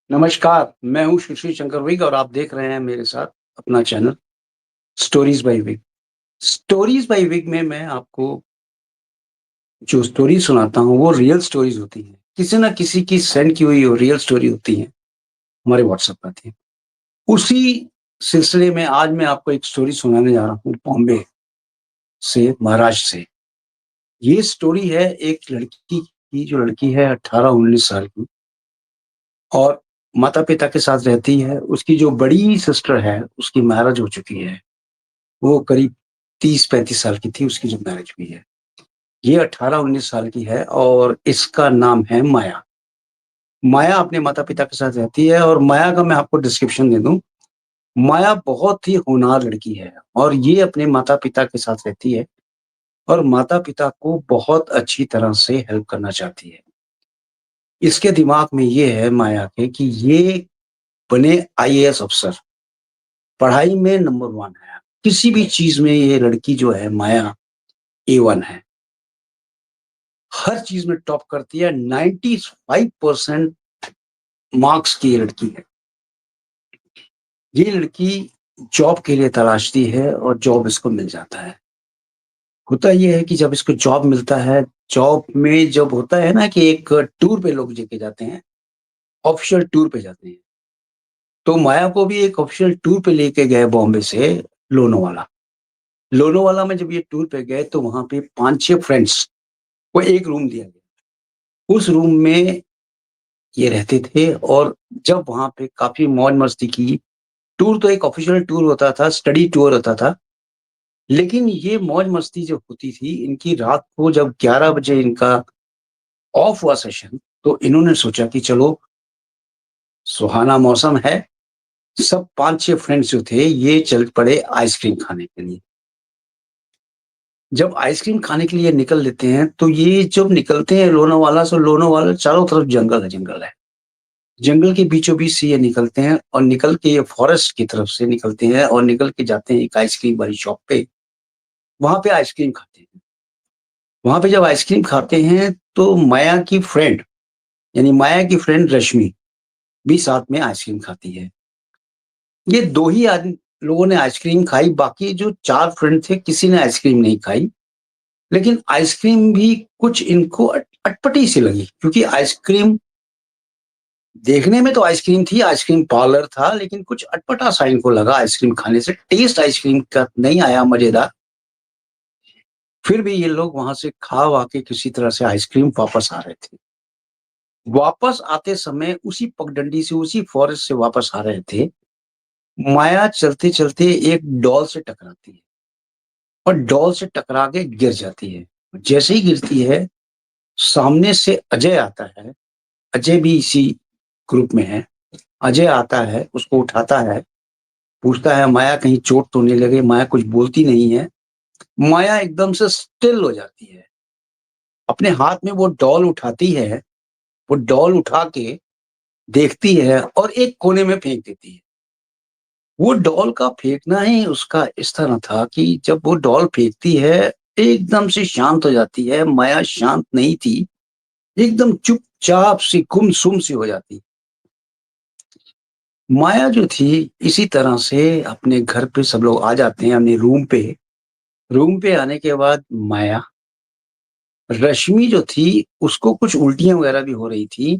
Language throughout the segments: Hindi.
नमस्कार, मैं हूँ सुश्री शंकर विग और आप देख रहे हैं मेरे साथ अपना channel stories by Wig. Stories by Wig में मैं आपको जो स्टोरी सुनाता हूँ वो रियल स्टोरीज़ होती हैं। किसी न किसी की सेंड की हुई रियल स्टोरी होती हैं, हमारे व्हाट्सएप पे आती हैं। उसी सिलसिले में आज मैं आपको एक स्टोरी सुनाने जा रहा हूँ बॉम्बे से, महाराष्ट्र से। ये स्टोरी है एक लड़की की जो लड़की है 18-19 साल की और माता-पिता के साथ रहती है। उसकी जो बड़ी सिस्टर है, उसकी मैरिज हो चुकी है। वो करीब 30-35 साल की थी, उसकी जब मैरिज हुई है। ये 18-19 साल की है और इसका नाम है माया। माया अपने माता-पिता के साथ रहती है और माया का मैं आपको डिस्क्रिप्शन दे दूँ, माया बहुत ही होनहार लड़की है और ये अपने माता-पिता के साथ रहती है और माता-पिता को बहुत अच्छी तरह से हेल्प करना चाहती है। इसके दिमाग में ये है माया के कि ये बने आईएएस अफ़सर, पढ़ाई में नंबर 1 है। किसी भी चीज़ में ये लड़की जो है माया A1 है। हर चीज़ में टॉप करती है, 95% मार्क्स की ये लड़की है। ये लड़की जॉब के लिए तलाशती है और जॉब इसको मिल जाता है। होता ये है कि जब इसको जॉब मिलता है, जॉब में जब होता है ना कि एक टूर पे लोग लेके जाते हैं, ऑफ़िशियल टूर पे जाते हैं। तो माया को भी एक ऑफ़िशियल टूर पे लेके गए बॉम्बे से लोनावाला। लोनावाला में जब ये टूर पे गए तो वहाँ पे 5-6 फ्रेंड्स को एक रूम दिया गया। उस रूम में ये रहते थे और जब वहाँ पे काफ़ी मौज-मस्ती की। टूर तो एक ऑफ़िशियल टूर होता था, स्टडी टूर होता था। लेकिन ये मौज-मस्ती जो होती थी, इनकी रात को जब 11 बजे इनका ऑफ हुआ सेशन, तो इन्होंने सोचा कि चलो सुहाना मौसम है, सब 5-6 फ्रेंड्स जो थे, ये चल पड़े आइसक्रीम खाने के लिए। जब आइसक्रीम खाने के लिए निकल लेते हैं, तो ये जब निकलते हैं लोनावाला से लोनावाला चारों तरफ जंगल है, जंगल है। जंगल के बीचों-बीच से ये निकलते हैं और निकल के ये फॉरेस्ट की तरफ से निकलते हैं और निकल के जाते हैं एक आइसक्रीम वाली शॉप पे, वहाँ पे आइसक्रीम खाते हैं। वहाँ पे जब आइसक्रीम खाते हैं तो माया की फ्रेंड, यानी माया की फ्रेंड रश्मि भी साथ में आइसक्रीम खाती है। ये 2 ही लोगों ने आइसक्रीम खाई, बाकी जो 4 फ्रेंड थे किसी ने आइसक्रीम नहीं खाई। लेकिन आइसक्रीम भी कुछ इनको अटपटी सी लगी क्योंकि आइसक्रीम देखने में तो आइसक्रीम थी, आइसक्रीम पार्लर था, लेकिन कुछ अटपटा-सा इनको लगा आइसक्रीम खाने से, टेस्ट आइसक्रीम का नहीं आया मज़ेदार। फिर भी ये लोग वहाँ से खा-वा के किसी तरह से आइसक्रीम वापस आ रहे थे। वापस आते समय उसी पगडंडी से, उसी फॉरेस्ट से वापस आ रहे थे, माया चलते-चलते एक डॉल से टकराती है और डॉल से टकरा के गिर जाती है। जैसे ही गिरती है, सामने से अजय आता है, अजय भी इसी ग्रुप में है। अजय आता है, उसको उठाता है, पूछता है माया कहीं चोट तो नहीं लगी? माया कुछ बोलती नहीं है। माया एकदम से स्टिल हो जाती है। अपने हाथ में वो डॉल उठाती है, वो डॉल उठा के देखती है और एक कोने में फेंक देती है। वो डॉल का फेंकना ही उसका इस तरह था कि जब वो डॉल फेंकती है, एकदम से शांत हो जाती है। माया शांत नहीं थी, एकदम चुपचाप सी गुमसुम सी हो जाती। माया जो थी इसी तरह से अपने घर पे सब लोग आ जाते हैं अपने रूम पे। रूम पे आने के बाद माया, रश्मि जो थी उसको कुछ उल्टियाँ वगैरह भी हो रही थी।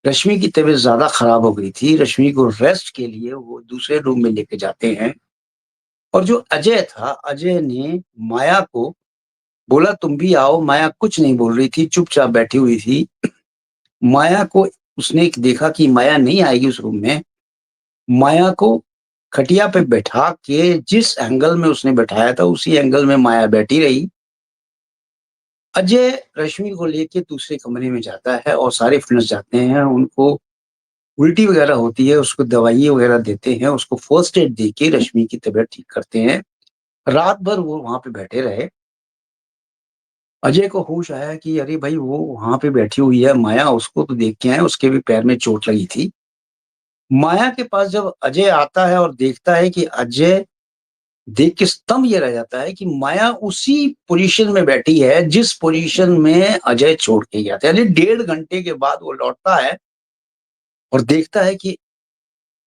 रश्मि की तबीयत ज़्यादा खराब हो गई थी। रश्मि को रेस्ट के लिए वो दूसरे रूम में लेके जाते हैं और जो अजय था, अजय ने माया को बोला तुम भी आओ। माया कुछ नहीं बोल रही थी, चुपचाप बैठी हुई थी। माया को उसने देखा कि माया नहीं आएगी उस रूम में। माया को खटिया पे बैठा के जिस एंगल में उसने बैठाया था उसी एंगल में माया बैठी रही। अजय रश्मि को लेके दूसरे कमरे में जाता है और सारे फ्रेंड्स जाते हैं, उनको उल्टी वगैरह होती है, उसको दवाइयाँ वगैरह देते हैं, उसको फर्स्ट एड दे के रश्मि की तबीयत ठीक करते हैं। रात भर वो वहाँ पे बैठे रहे। अजय को होश आया कि अरे भाई वो वहाँ पे बैठी हुई है माया, उसको तो देख के आएँ, उसके भी पैर में चोट लगी थी। माया के पास जब अजय आता है और देखता है कि अजय देख के स्तंभ ये रह जाता है कि माया उसी पोज़ीशन में बैठी है जिस पोज़ीशन में अजय छोड़ के गया था। यानी 1.5 घंटे के बाद वो लौटता है और देखता है कि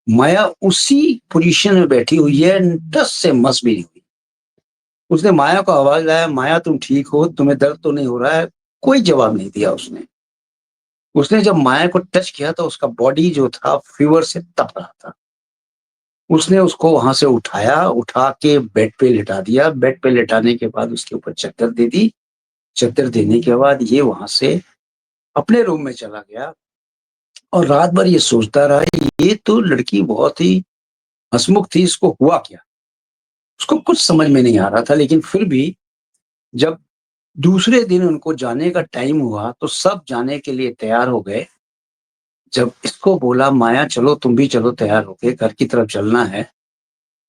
माया उसी पोजीशन में बैठी हुई है, टस से मस भी नहीं हुई। उसने माया को आवाज़ लगाया, "माया तुम ठीक हो? तुम्हें दर्द तो नहीं हो रहा है?" कोई जवाब नहीं दिया उसने। उसने जब माया को टच किया तो उसका बॉडी जो था फ़ीवर से तप रहा था। उसने उसको वहाँ से उठाया, उठा के बेड पे लिटा दिया, बेड पे लिटाने के बाद उसके ऊपर चद्दर दे दी। चद्दर देने के बाद ये वहाँ से अपने रूम में चला गया और रात भर ये सोचता रहा, ये तो लड़की बहुत ही हँसमुख थी, इसको हुआ क्या? उसको कुछ समझ में नहीं आ रहा था, लेकिन फिर भी जब दूसरे दिन उनको जाने का टाइम हुआ, तो सब जाने के लिए तैयार हो गए। जब इसको बोला, "माया चलो, तुम भी चलो तैयार होके, घर की तरफ चलना है।"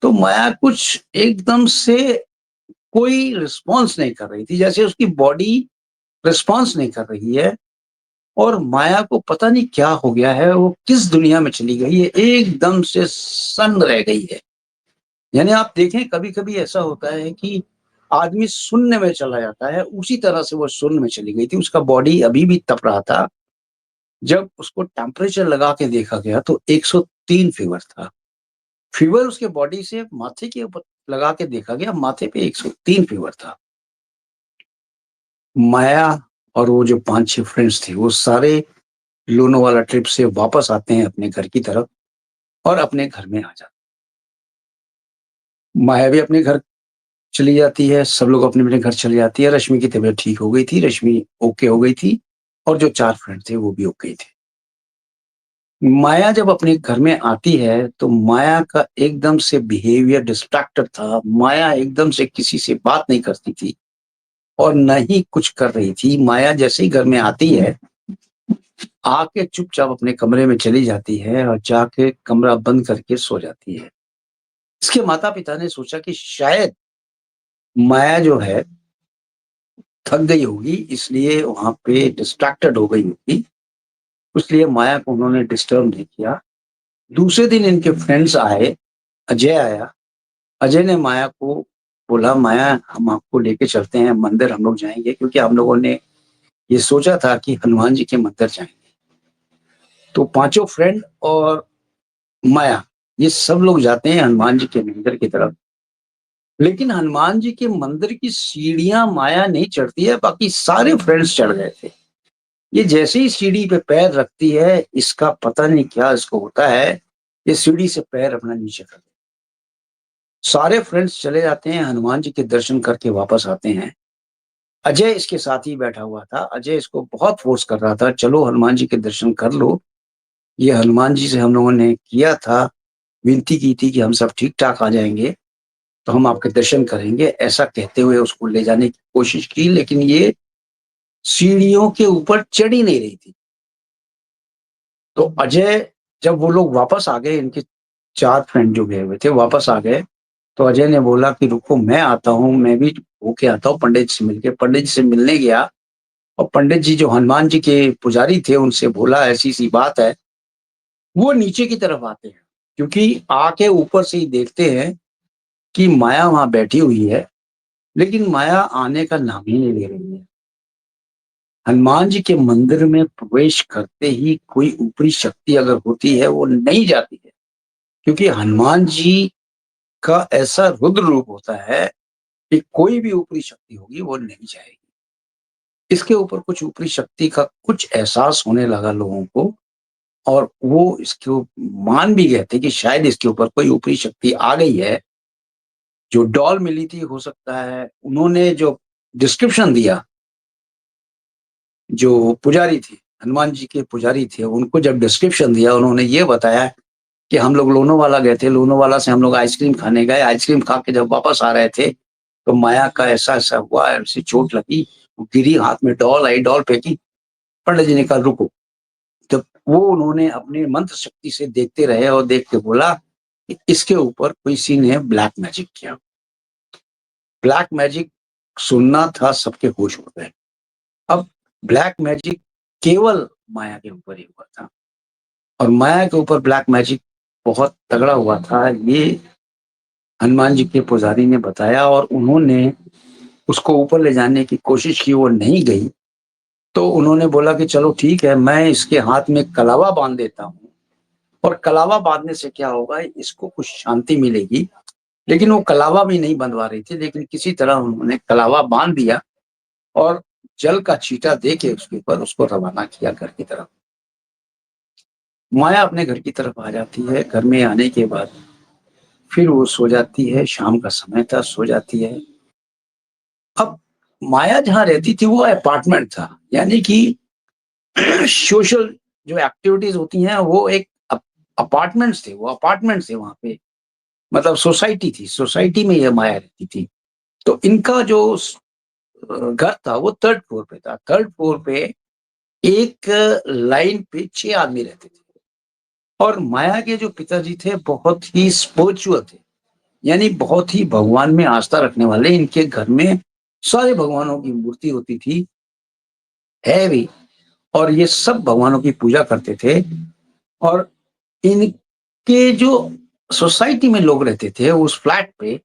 तो माया कुछ एकदम से कोई रिस्पॉन्स नहीं कर रही थी, जैसे उसकी बॉडी रिस्पॉन्स नहीं कर रही है और माया को पता नहीं क्या हो गया है, वो किस दुनिया में चली गई है, एकदम से सन्न रह गई है। यानी आप देखें कभी-कभी ऐसा होता है कि आदमी शून्य में चला जाता है, उसी तरह से वो शून्य में चली गई थी। उसका बॉडी अभी भी तप रहा था। जब उसको टेम्परेचर लगा के देखा गया तो 103 फीवर था। फीवर उसके बॉडी से माथे के ऊपर लगा के देखा गया, माथे पे 103 फीवर था। माया और वो जो 5-6 फ्रेंड्स थे, वो सारे लोनावाला ट्रिप से वापस आते हैं अपने घर की तरफ और अपने घर में आ जाते हैं। माया भी अपने घर चली जाती है, सब लोग अपने-अपने घर चले जाती है। रश्मि की तबीयत ठीक हो गई थी, रश्मि ओके हो गई थी और जो 4 फ्रेंड थे वो भी ओके थे। माया जब अपने घर में आती है, तो माया का एकदम से बिहेवियर डिस्ट्रैक्टेड था। माया एकदम से किसी से बात नहीं करती थी और ना ही कुछ कर रही थी। माया जैसे ही घर में आती है, आके चुपचाप अपने कमरे में चली जाती है और जाके कमरा बंद करके सो जाती है। इसके माता-पिता ने सोचा कि शायद माया जो है थक गई होगी, इसलिए वहाँ पे डिस्ट्रैक्टेड हो गई होगी, इसलिए माया को उन्होंने डिस्टर्ब नहीं किया। दूसरे दिन इनके फ्रेंड्स आए, अजय आया। अजय ने माया को बोला, "माया हम आपको लेके चलते हैं, मंदिर हम लोग जाएँगे" क्योंकि हम लोगों ने ये सोचा था कि हनुमान जी के मंदिर जाएँगे। तो पाँचों फ्रेंड और माया, ये सब लोग जाते हैं हनुमान जी के मंदिर की तरफ। लेकिन हनुमान जी के मंदिर की सीढ़ियाँ माया नहीं चढ़ती है, बाकी सारे फ्रेंड्स चढ़ गए थे। ये जैसे ही सीढ़ी पे पैर रखती है, इसका पता नहीं क्या इसको होता है, ये सीढ़ी से पैर अपना नीचे कर देती है। सारे फ्रेंड्स चले जाते हैं, हनुमान जी के दर्शन करके वापस आते हैं। अजय इसके साथ ही बैठा हुआ था। अजय इसको बहुत फ़ोर्स कर रहा था, "चलो हनुमान जी के दर्शन कर लो। ये हनुमान जी से हम लोगों ने किया था, विनती की थी कि हम सब ठीक-ठाक आ जाएँगे, तो हम आपके दर्शन करेंगे।" ऐसा कहते हुए उसको ले जाने की कोशिश की, लेकिन ये सीढ़ियों के ऊपर चढ़ ही नहीं रही थी। तो अजय जब वो लोग वापस आ गए, इनके 4 फ्रेंड जो गए हुए थे वापस आ गए, तो अजय ने बोला कि रुको मैं आता हूँ, मैं भी होके आता हूँ पंडित से मिलके। पंडित जी से मिलने गया और पंडित जी जो हनुमान जी के पुजारी थे उनसे बोला ऐसी-ऐसी बात है। वो नीचे की तरफ आते हैं, क्योंकि आके ऊपर से ही देखते हैं कि माया वहाँ बैठी हुई है, लेकिन माया आने का नाम ही नहीं ले रही है। हनुमान जी के मंदिर में प्रवेश करते ही कोई ऊपरी शक्ति अगर होती है वो नहीं जाती है, क्योंकि हनुमान जी का ऐसा रुद्र रूप होता है कि कोई भी ऊपरी शक्ति होगी वो नहीं जाएगी। इसके ऊपर कुछ ऊपरी शक्ति का कुछ एहसास होने लगा लोगों को और वो इसको मान भी गए थे कि शायद इसके ऊपर कोई ऊपरी शक्ति आ गई है। जो डॉल मिली थी हो सकता है उन्होंने जो डिस्क्रिप्शन दिया, जो पुजारी थे, हनुमान जी के पुजारी थे, उनको जब डिस्क्रिप्शन दिया उन्होंने ये बताया कि हम लोग लोनावाला गए थे, लोनावाला से हम लोग आइसक्रीम खाने गए, आइसक्रीम खा के जब वापस आ रहे थे, तो माया का ऐसा-ऐसा हुआ, ऐसी चोट लगी, वो गिरी, हाथ में डॉल आई, डॉल फेंकी। पंडित जी ने कहा रुको, तो वो उन्होंने अपने मंत्र शक्ति से देखते रहे और देख के बोला कि इसके ऊपर किसी ने ब्लैक मैजिक किया। ब्लैक मैजिक सुनना था सबके होश उड़ गए। अब ब्लैक मैजिक केवल माया के ऊपर ही हुआ था और माया के ऊपर ब्लैक मैजिक बहुत तगड़ा हुआ था। ये हनुमान जी के पुजारी ने बताया और उन्होंने उसको ऊपर ले जाने की कोशिश की, वो नहीं गई। तो उन्होंने बोला कि चलो ठीक है, मैं इसके हाथ में कलावा बाँध देता हूँ और कलावा बाँधने से क्या होगा, इसको कुछ शांति मिलेगी। लेकिन वो कलावा भी नहीं बँधवा रही थी, लेकिन किसी तरह उन्होंने कलावा बाँध दिया और जल का छींटा दे के उसके ऊपर उसको रवाना किया घर की तरफ। माया अपने घर की तरफ आ जाती है, घर में आने के बाद फिर वो सो जाती है, शाम का समय था, सो जाती है। अब माया जहाँ रहती थी वो अपार्टमेंट था, यानी कि सोशल जो एक्टिविटीज़ होती हैं वो एक अपार्टमेंट्स थे, वो अपार्टमेंट्स थे वहाँ पे, मतलब सोसाइटी थी, सोसाइटी में ये माया रहती थी। तो इनका जो घर था वो 3rd फ्लोर पे था। 3rd फ्लोर पे एक लाइन पे 6 आदमी रहते थे और माया के जो पिताजी थे बहुत ही स्पिरिचुअल थे, यानी बहुत ही भगवान में आस्था रखने वाले। इनके घर में सारे भगवानों की मूर्ति होती थी, है भी, और ये सब भगवानों की पूजा करते थे। और इनके जो सोसाइटी में लोग रहते थे उस फ्लैट पे,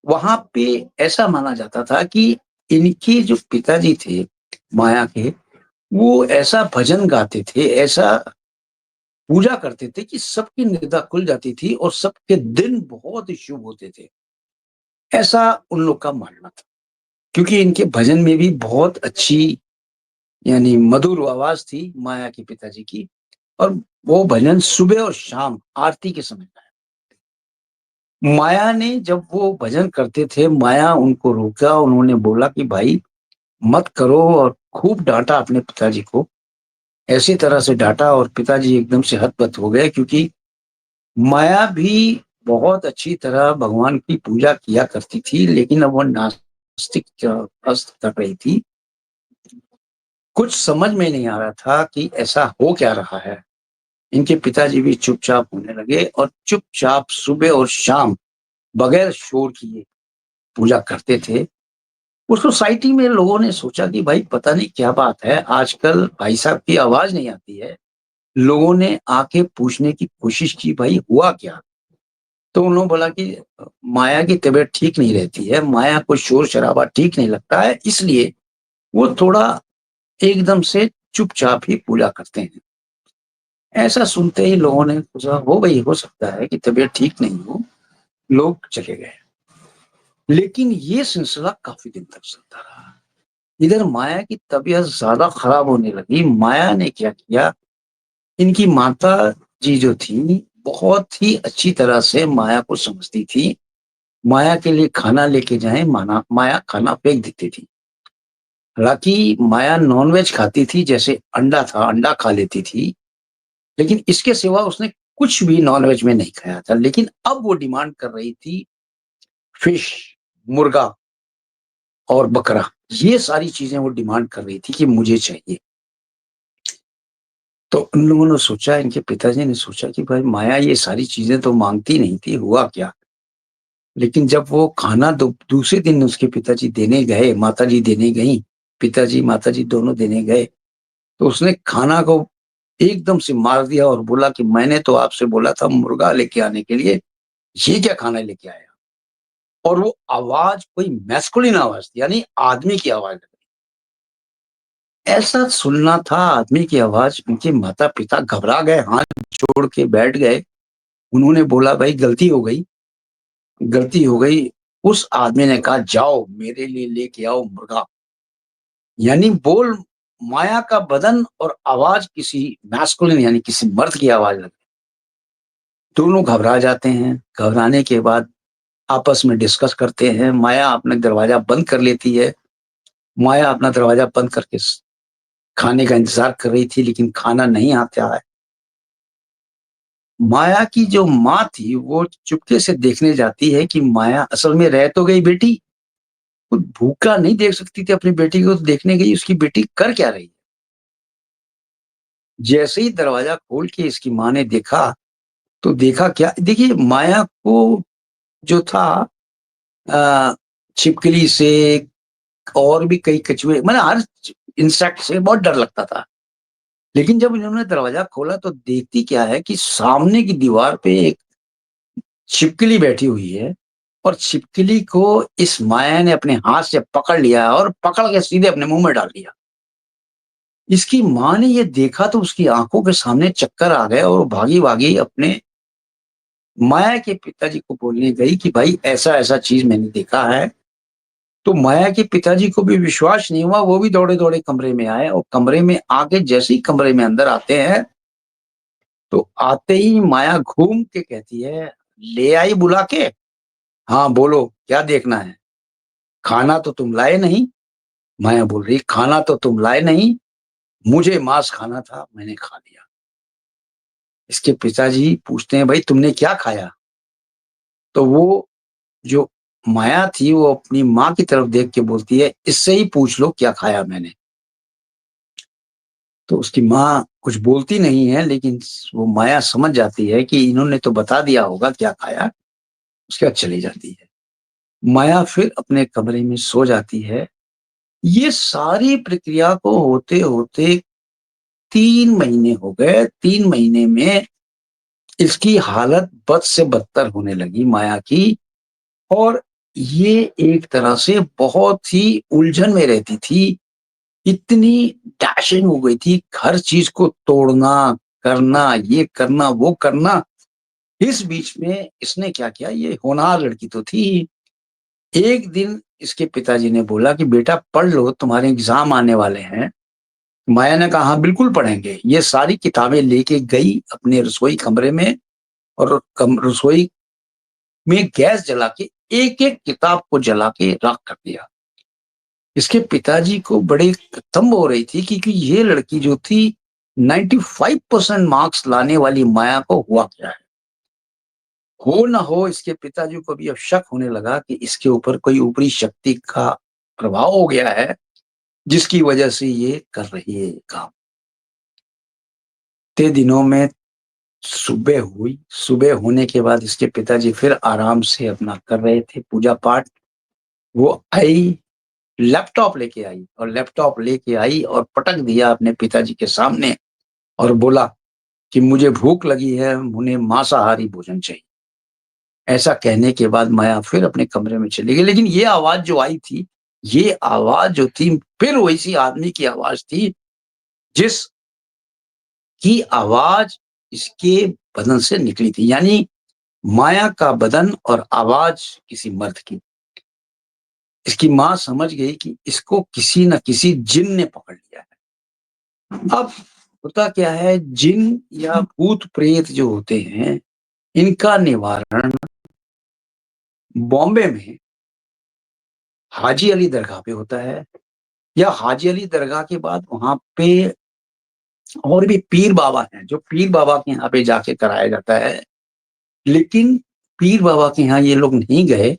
वहाँ पे ऐसा माना जाता था कि इनके जो पिताजी थे माया के, वो ऐसा भजन गाते थे, ऐसा पूजा करते थे कि सबकी निदा खुल जाती थी और सबके दिन बहुत ही शुभ होते थे। ऐसा उन लोग का मानना था। क्योंकि इनके भजन में भी बहुत अच्छी यानी मधुर आवाज़ थी माया के पिताजी की, और वो भजन सुबह और शाम आरती के समय गाया। माया ने जब वो भजन करते थे, माया उनको रोका, उन्होंने बोला कि भाई मत करो, और खूब डाँटा अपने पिताजी को। ऐसी तरह से डाँटा और पिताजी एकदम से हत-बत हो गए, क्योंकि माया भी बहुत अच्छी तरह भगवान की पूजा किया करती थी, लेकिन अब वो नास्तिक अस्त कर रही थी। कुछ समझ में नहीं आ रहा था कि ऐसा हो क्या रहा है। इनके पिताजी भी चुपचाप होने लगे और चुपचाप सुबह और शाम बगैर शोर किए पूजा करते थे। उस सोसाइटी में लोगों ने सोचा कि भाई पता नहीं क्या बात है, आजकल भाई साहब की आवाज़ नहीं आती है। लोगों ने आके पूछने की कोशिश की, भाई हुआ क्या? तो उन्होंने बोला कि माया की तबीयत ठीक नहीं रहती है, माया को शोर-शराबा ठीक नहीं लगता है, इसलिए वो थोड़ा एकदम से चुपचाप ही पूजा करते हैं। ऐसा सुनते ही लोगों ने सोचा, हो भई हो सकता है कि तबीयत ठीक नहीं हो, लोग चले गए। लेकिन ये सिलसिला काफ़ी दिन तक चलता रहा। इधर माया की तबीयत ज़्यादा खराब होने लगी। माया ने क्या किया, इनकी माताजी जो थीं, बहुत ही अच्छी तरह से माया को समझती थीं। माया के लिए खाना लेके जाएँ, माना माया खाना फेंक देती थी। हालाँकि माया नॉन-वेज खाती थी, जैसे अंडा था, अंडा खा लेती थी, लेकिन इसके सिवा उसने कुछ भी नॉन-वेज में नहीं खाया था। लेकिन अब वो डिमांड कर रही थी फिश, मुर्गा और बकरा, ये सारी चीज़ें वो डिमांड कर रही थी कि मुझे चाहिए। तो उन लोगों ने सोचा, इनके पिताजी ने सोचा कि भाई माया ये सारी चीज़ें तो माँगती नहीं थी, हुआ क्या? लेकिन जब वो खाना दूसरे दिन उसके पिताजी देने गए, माताजी देने गईं, पिताजी, माताजी दोनों देने गए, तो उसने खाना को एकदम से मार दिया और बोला कि मैंने तो आपसे बोला था मुर्गा लेके आने के लिए, ये क्या खाना लेके आया? और वो आवाज़ कोई मैस्कुलिन आवाज़ थी, यानी आदमी की आवाज़ लग रही। ऐसा सुनना था आदमी की आवाज़, उनके माता-पिता घबरा गए, हाथ जोड़ के बैठ गए। उन्होंने बोला, भाई गलती हो गई, गलती हो गई। उस आदमी ने कहा, जाओ मेरे लिए लेके आओ मुर्गा। यानी बोल माया का बदन और आवाज़ किसी मैस्कुलिन यानी किसी मर्द की आवाज़ लग रही। दोनों घबरा जाते हैं, घबराने के बाद आपस में डिस्कस करते हैं। माया अपना दरवाज़ा बंद कर लेती है। माया अपना दरवाज़ा बंद करके खाने का इंतज़ार कर रही थी, लेकिन खाना नहीं आता है। माया की जो माँ थी, वो चुपके से देखने जाती है कि माया असल में रह तो गई बेटी, वो भूखा नहीं देख सकती थी अपनी बेटी को, तो देखने गई उसकी बेटी कर क्या रही है। जैसे ही दरवाज़ा खोल के इसकी माँ ने देखा, तो देखा क्या, देखिए माया को जो था अ, छिपकली से और भी कई कछुए, मतलब हर इंसेक्ट से बहुत डर लगता था। लेकिन जब इन्होंने दरवाज़ा खोला तो देखती क्या है कि सामने की दीवार पे एक छिपकली बैठी हुई है, और छिपकली को इस माया ने अपने हाथ से पकड़ लिया और पकड़ के सीधे अपने मुँह में डाल दिया। इसकी माँ ने ये देखा तो उसकी आँखों के सामने चक्कर आ गए और वो भागी-भागी अपने माया के पिताजी को बोलने गई कि भाई ऐसा-ऐसा चीज़ मैंने देखा है। तो माया के पिताजी को भी विश्वास नहीं हुआ, वो भी दौड़े-दौड़े कमरे में आए और कमरे में आके जैसे ही कमरे में अंदर आते हैं, तो आते ही माया घूम के कहती है, "ले आई बुला के? हाँ, बोलो क्या देखना है? खाना तो तुम लाए नहीं?" माया बोल रही, "खाना तो तुम लाए नहीं, मुझे मांस खाना था, मैंने खा लिया।" इसके पिताजी पूछते हैं, "भाई तुमने क्या खाया?" तो वो जो माया थी वो अपनी माँ की तरफ देख के बोलती है, "इससे ही पूछ लो क्या खाया मैंने।" तो उसकी माँ कुछ बोलती नहीं है लेकिन वो माया समझ जाती है कि इन्होंने तो बता दिया होगा क्या खाया, उसके बाद चली जाती है। माया फिर अपने कमरे में सो जाती है। ये सारी प्रक्रिया को होते-होते 3 महीने हो गए, 3 महीने में इसकी हालत बद से बदतर होने लगी माया की और ये एक तरह से बहुत ही उलझन में रहती थी। इतनी डैशिंग हो गई थी, हर चीज़ को तोड़ना, करना, ये करना, वो करना। इस बीच में इसने क्या किया, ये होनहार लड़की तो थी। एक दिन इसके पिताजी ने बोला कि बेटा पढ़ लो, तुम्हारे एग्ज़ाम आने वाले हैं। माया ने कहा, हाँ, बिल्कुल पढ़ेंगे। ये सारी किताबें लेके गई अपने रसोई कमरे में और रसोई में गैस जला के एक-एक किताब को जला के राख कर दिया। इसके पिताजी को बड़े तंब हो रही थी क्योंकि ये लड़की जो थी 95% मार्क्स लाने वाली माया को हुआ क्या है? हो ना हो इसके पिताजी को भी अब शक होने लगा कि इसके ऊपर कोई ऊपरी शक्ति का प्रभाव हो गया है, जिसकी वजह से ये कर रही है ये काम। इतने दिनों में सुबह हुई, सुबह होने के बाद इसके पिताजी फिर आराम से अपना कर रहे थे पूजा-पाठ। वो आई, लैपटॉप लेके आई और लैपटॉप लेके आई और पटक दिया अपने पिताजी के सामने और बोला कि मुझे भूख लगी है, मुझे मांसाहारी भोजन चाहिए। ऐसा कहने के बाद माया फिर अपने कमरे में चली गई। लेकिन ये आवाज़ जो आई थी, ये आवाज़ जो थी फिर वैसी आदमी की आवाज़ थी, जिसकी आवाज़ इसके बदन से निकली थी। यानी माया का बदन और आवाज़ किसी मर्द की। इसकी माँ समझ गई कि इसको किसी न किसी जिन ने पकड़ लिया है। अब होता क्या है, जिन या भूत-प्रेत जो होते हैं, इनका निवारण बॉम्बे में हाजी अली दरगाह पे होता है या हाजी अली दरगाह के बाद वहाँ पे और भी पीर बाबा हैं, जो पीर बाबा के यहाँ पे जाके कराया जाता है। लेकिन पीर बाबा के यहाँ ये लोग नहीं गए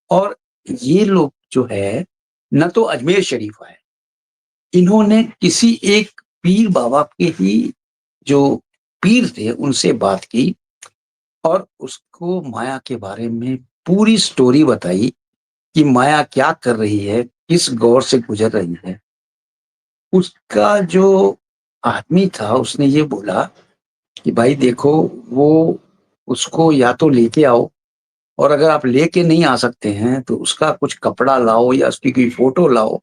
और ये लोग जो है, ना तो अजमेर शरीफ आए। इन्होंने किसी एक पीर बाबा के ही जो पीर थे, उनसे बात की और उसको माया के बारे में पूरी स्टोरी बताई कि माया क्या कर रही है, किस दौर से गुज़र रही है। उसका जो आदमी था उसने ये बोला कि भाई देखो वो उसको या तो लेके आओ और अगर आप लेके नहीं आ सकते हैं तो उसका कुछ कपड़ा लाओ या उसकी कोई फ़ोटो लाओ,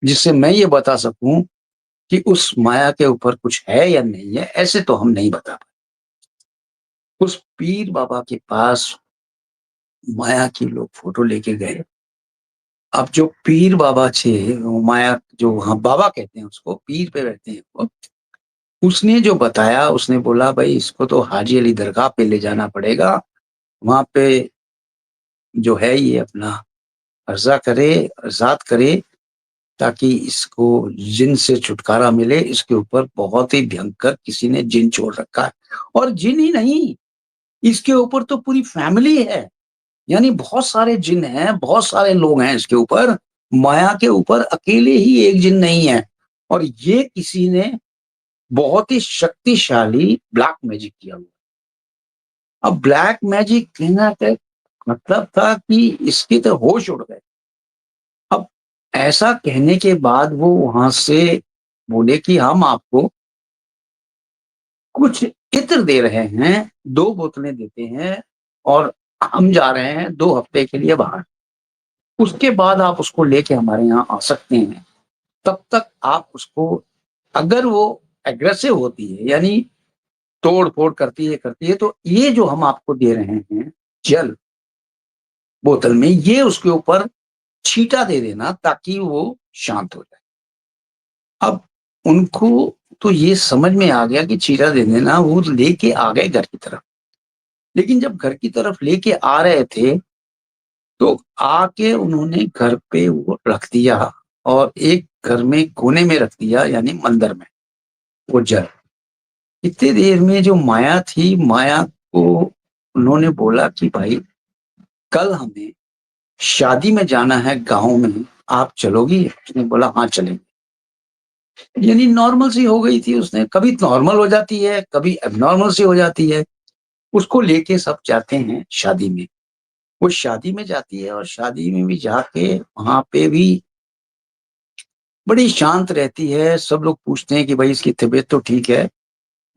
जिससे मैं ये बता सकूँ कि उस माया के ऊपर कुछ है या नहीं है, ऐसे तो हम नहीं बता पाए। उस पीर बाबा के पास माया की लोग फ़ोटो लेके गए। अब जो पीर बाबा थे, वो माया जो वहाँ बाबा कहते हैं उसको, पीर पे रहते हैं वो। उसने जो बताया, उसने बोला भई इसको तो हाजी अली दरगाह पे ले जाना पड़ेगा। वहाँ पे जो है ये अपना अर्ज़ा करे, अर्ज़ात करे ताकि इसको जिन से छुटकारा मिले। इसके ऊपर बहुत ही भयंकर किसी ने जिन छोड़ रखा है और जिन ही नहीं, इसके ऊपर तो पूरी फैमिली है। यानी बहुत सारे जिन हैं, बहुत सारे लोग हैं इसके ऊपर। माया के ऊपर अकेले ही एक जिन नहीं है और ये किसी ने बहुत ही शक्तिशाली ब्लैक मैजिक किया हुआ। अब ब्लैक मैजिक कहना का मतलब था कि इसके तो होश उड़ गए। अब ऐसा कहने के बाद वो वहाँ से बोले कि हम आपको कुछ इत्र दे रहे हैं, 2 बोतलें देते हैं और हम जा रहे हैं 2 हफ्ते के लिए बाहर। उसके बाद आप उसको लेके हमारे यहाँ आ सकते हैं। तब तक आप उसको अगर वो एग्रेसिव होती है यानी तोड़-फोड़ करती है तो ये जो हम आपको दे रहे हैं जल बोतल में, ये उसके ऊपर छींटा दे देना ताकि वो शांत हो जाए। अब उनको तो ये समझ में आ गया कि छींटा दे देना, वो लेके आ गए घर की तरफ। लेकिन जब घर की तरफ लेके आ रहे थे, तो आके उन्होंने घर पे वो रख दिया और एक घर में कोने में रख दिया यानी मंदिर में, वो जल। इतनी देर में जो माया थी, माया को उन्होंने बोला कि भाई कल हमें शादी में जाना है गाँव में, आप चलोगी? उसने बोला हाँ, चलेंगे। यानी नॉर्मल सी हो गई थी उसने, कभी नॉर्मल हो जाती है, कभी एब्नॉर्मल सी हो जाती है। उसको लेके सब जाते हैं शादी में। वो शादी में जाती है और शादी में भी जाके वहाँ पे भी बड़ी शांत रहती है। सब लोग पूछते हैं कि भाई इसकी तबीयत तो ठीक है।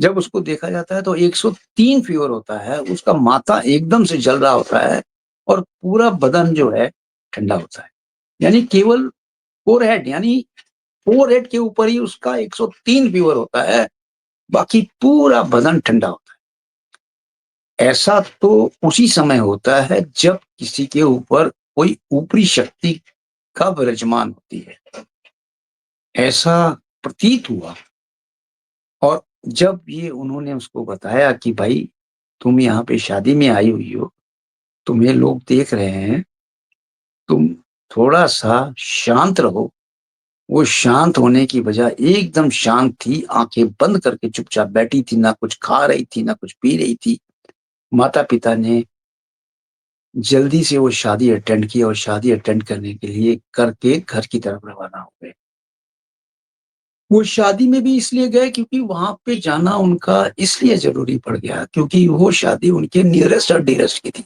जब उसको देखा जाता है तो 103 फ़ीवर होता है, उसका माथा एकदम से जल रहा होता है और पूरा बदन जो है ठंडा होता है। यानी केवल फ़ोरहेड यानी फ़ोरहेड के ऊपर ही उसका 103 फ़ीवर होता है, बाकी पूरा बदन ठंडा होता है। ऐसा तो उसी समय होता है जब किसी के ऊपर कोई ऊपरी शक्ति का विराजमान होती है। ऐसा प्रतीत हुआ और जब ये उन्होंने उसको बताया कि भाई तुम यहाँ पे शादी में आई हुई हो, तुम्हें लोग देख रहे हैं, तुम थोड़ा-सा शांत रहो। वो शांत होने की बजाय एकदम शांत थी, आँखें बंद करके चुपचाप बैठी थी, ना कुछ खा रही थी, ना कुछ पी रही थी। माता-पिता ने जल्दी से वो शादी अटेंड की और शादी अटेंड करने के लिए करके घर की तरफ रवाना हो गए। वो शादी में भी इसलिए गए क्योंकि वहाँ पे जाना उनका इसलिए ज़रूरी पड़ गया क्योंकि वो शादी उनके नियरेस्ट और डियरेस्ट की थी।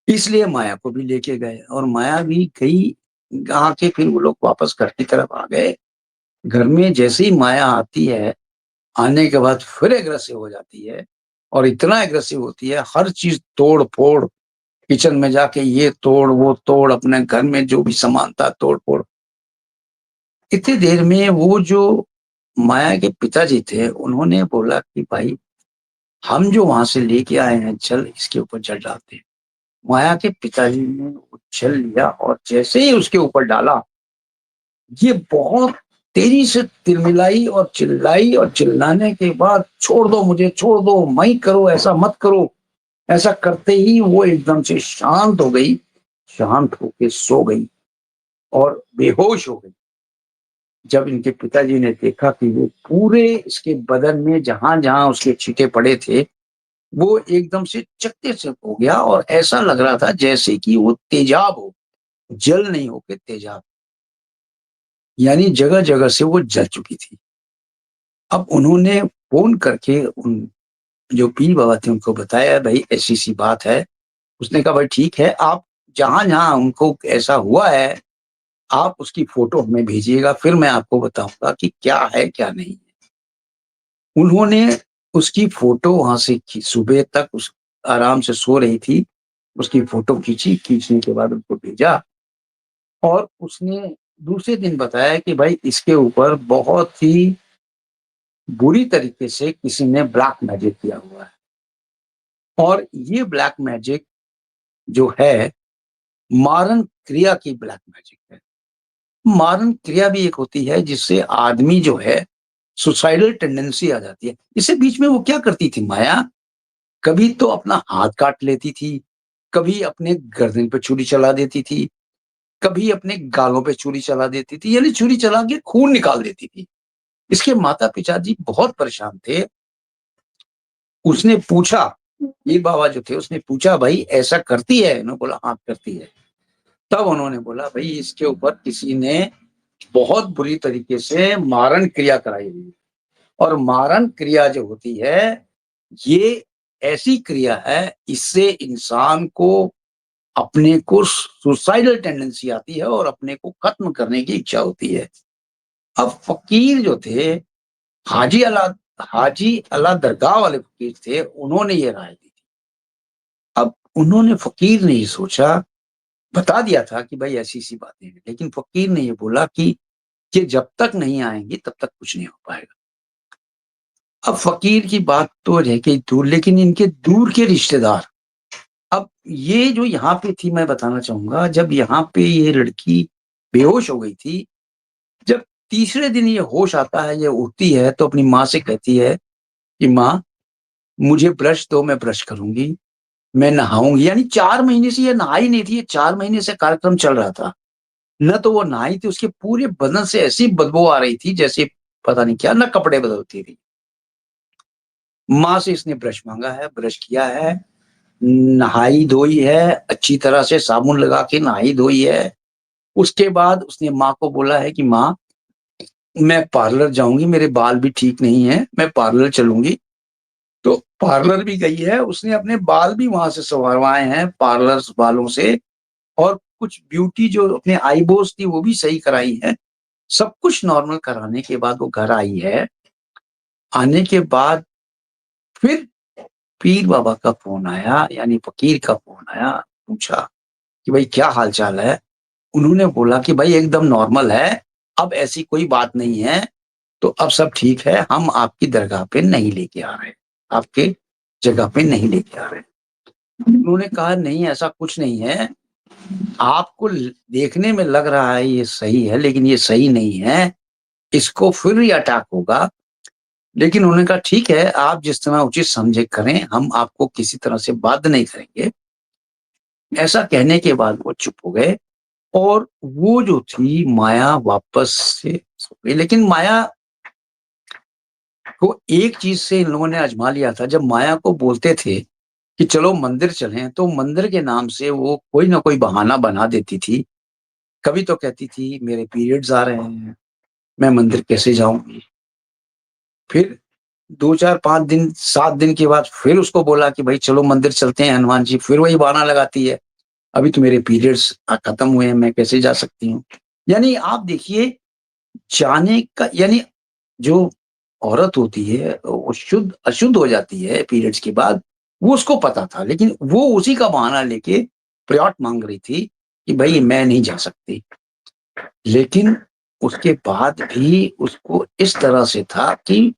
इसलिए माया को भी लेके गए और माया भी गई, आके फिर वो लोग वापस घर की तरफ आ गए। घर में जैसे ही माया आती है, आने के बाद फिर एग्रेसिव हो जाती है और इतना एग्रेसिव होती है, हर चीज़ तोड़-फोड़, किचन में जाके ये तोड़, वो तोड़, अपने घर में जो भी सामान था तोड़-फोड़। इतनी देर में वो जो माया के पिताजी थे, उन्होंने बोला कि भाई हम जो वहाँ से लेके आए हैं जल, इसके ऊपर जल डालते हैं। माया के पिताजी ने वो जल लिया और जैसे ही उसके ऊपर डाला, ये बहुत तेज़ी से तिलमिलाई और चिल्लाई और चिल्लाने के बाद छोड़ दो मुझे, छोड़ दो, मत करो, ऐसा मत करो। ऐसा करते ही वो एकदम से शांत हो गई, शांत होके सो गई और बेहोश हो गई। जब इनके पिताजी ने देखा कि वो पूरे इसके बदन में जहाँ-जहाँ उसके छींटे पड़े थे, वो एकदम से चकत्ते से हो गया और ऐसा लग रहा था जैसे कि वो तेजाब हो, जल नहीं होके तेजाब। यानी जगह-जगह से वो जल चुकी थी। अब उन्होंने फ़ोन करके उन जो पीर बाबा थे उनको बताया भई ऐसी-ऐसी बात है। उसने कहा भाई ठीक है, आप जहाँ-जहाँ उनको ऐसा हुआ है, आप उसकी फ़ोटो हमें भेजिएगा, फिर मैं आपको बताऊँगा कि क्या है, क्या नहीं है। उन्होंने उसकी फ़ोटो वहाँ से खी सुबह तक उस आराम से सो रही थी, उसकी फ़ोटो खींची, खींचने के बाद उनको भेजा और उसने दूसरे दिन बताया कि भाई इसके ऊपर बहुत ही बुरी तरीके से किसी ने ब्लैक मैजिक किया हुआ है और ये ब्लैक मैजिक जो है, मारन क्रिया की ब्लैक मैजिक है। मारन क्रिया भी एक होती है जिससे आदमी जो है सुसाइडल टेंडेंसी आ जाती है। इससे बीच में वो क्या करती थी माया, कभी तो अपना हाथ काट लेती थी, कभी अपने गर्दन पे छुरी चला देती थी, कभी अपने गालों पे छुरी चला देती थी, यानी छुरी चला के खून निकाल देती थी। इसके माता-पिताजी बहुत परेशान थे। उसने पूछा, पीर बाबा जो थे उसने पूछा, "भई ऐसा करती है?" उन्होंने बोला, "हाँ, करती है।" तब उन्होंने बोला, "भई इसके ऊपर किसी ने बहुत बुरी तरीके से मारण क्रिया कराई हुई है।" और मारण क्रिया जो होती है, ये ऐसी क्रिया है, इससे इंसान को अपने को सुसाइडल टेंडेंसी आती है और अपने को खत्म करने की इच्छा होती है। अब फ़कीर जो थे, हाजी अला हाजी अला दरगाह वाले फ़कीर थे, उन्होंने ये राय दी। अब उन्होंने फ़कीर ने ये सोचा, बता दिया था कि भई ऐसी-ऐसी बातें हैं, लेकिन फ़कीर ने ये बोला कि कि जब तक नहीं आएँगी तब तक कुछ नहीं हो पाएगा। अब फ़कीर की बात तो रह गई दूर, लेकिन इनके दूर के रिश्तेदार, अब ये जो यहाँ पे थी मैं बताना चाहूँगा, जब यहाँ पे ये लड़की बेहोश हो गई थी, जब तीसरे दिन ये होश आता है, ये उठती है तो अपनी माँ से कहती है कि माँ, मुझे ब्रश दो, मैं ब्रश करूँगी, मैं नहाऊँगी। यानी 4 महीने से ये नहाई नहीं थी, ये 4 महीने से कार्यक्रम चल रहा था। न तो वो नहाई थी, उसके पूरे बदन से ऐसी बदबू आ रही थी जैसे पता नहीं क्या, ना कपड़े बदलती थी। माँ से इसने ब्रश माँगा है, ब्रश किया है, नहाई-धोई है, अच्छी तरह से साबुन लगा के नहाई-धोई है। उसके बाद उसने माँ को बोला है कि माँ, मैं पार्लर जाऊँगी, मेरे बाल भी ठीक नहीं हैं, मैं पार्लर चलूँगी। तो पार्लर भी गई है, उसने अपने बाल भी वहाँ से संवरवाए हैं पार्लर्स वालों से, और कुछ ब्यूटी जो अपने आईब्रोज थी वो भी सही कराई है। सब कुछ नॉर्मल कराने के बाद वो घर आई है। आने के बाद फिर पीर बाबा का फ़ोन आया, यानी फ़कीर का फ़ोन आया, पूछा कि भाई क्या हाल-चाल है? उन्होंने बोला कि भाई एकदम नॉर्मल है, अब ऐसी कोई बात नहीं है, तो अब सब ठीक है, हम आपकी दरगाह पे नहीं लेके आ रहे, आपके जगह पे नहीं लेके आ रहे। उन्होंने कहा नहीं, ऐसा कुछ नहीं है, आपको ल देखने में लग रहा है ये सही है, लेकिन ये सही नहीं है, इसको फिर ही अटैक होगा। लेकिन उन्होंने कहा ठीक है, आप जिस तरह उचित समझे करें, हम आपको किसी तरह से बाध्य नहीं करेंगे। ऐसा कहने के बाद वो चुप हो गए, और वो जो थी माया वापस से सो गई। लेकिन माया को एक चीज़ से इन लोगों ने आज़मा लिया था, जब माया को बोलते थे कि चलो मंदिर चलें, तो मंदिर के नाम से वो कोई ना कोई बहाना बना देती थी। कभी तो कहती थी मेरे पीरियड्स आ रहे हैं, मैं मंदिर कैसे जाऊँगी? फिर 2, 4, 5 दिन, 7 दिन के बाद फिर उसको बोला कि भई चलो मंदिर चलते हैं हनुमान जी, फिर वही बहाना लगाती है, अभी तो मेरे पीरियड्स खत्म हुए हैं, मैं कैसे जा सकती हूँ? यानी आप देखिए, जाने का यानी जो औरत होती है वो शुद्ध अशुद्ध हो जाती है पीरियड्स के बाद, वो उसको पता था, लेकिन वो उसी का बहाना लेके प्लॉट माँग रही थी कि भई मैं नहीं जा सकती। लेकिन उसके बाद भी उसको इस तरह से था कि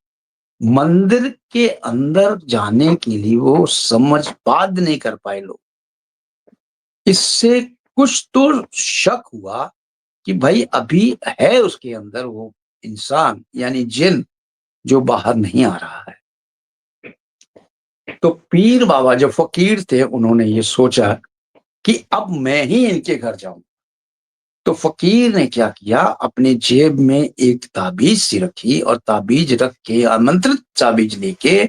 मंदिर के अंदर जाने के लिए वो समझ बात नहीं कर पाए लोग। इससे कुछ तो शक हुआ कि भाई अभी है उसके अंदर वो इंसान, यानी जिन, जो बाहर नहीं आ रहा है। तो पीर बाबा जो फ़कीर थे, उन्होंने ये सोचा कि अब मैं ही इनके घर जाऊँ। तो फ़कीर ने क्या किया, अपने जेब में एक ताबीज़ सी रखी, और ताबीज़ रख के आमंत्रित ताबीज़ लेके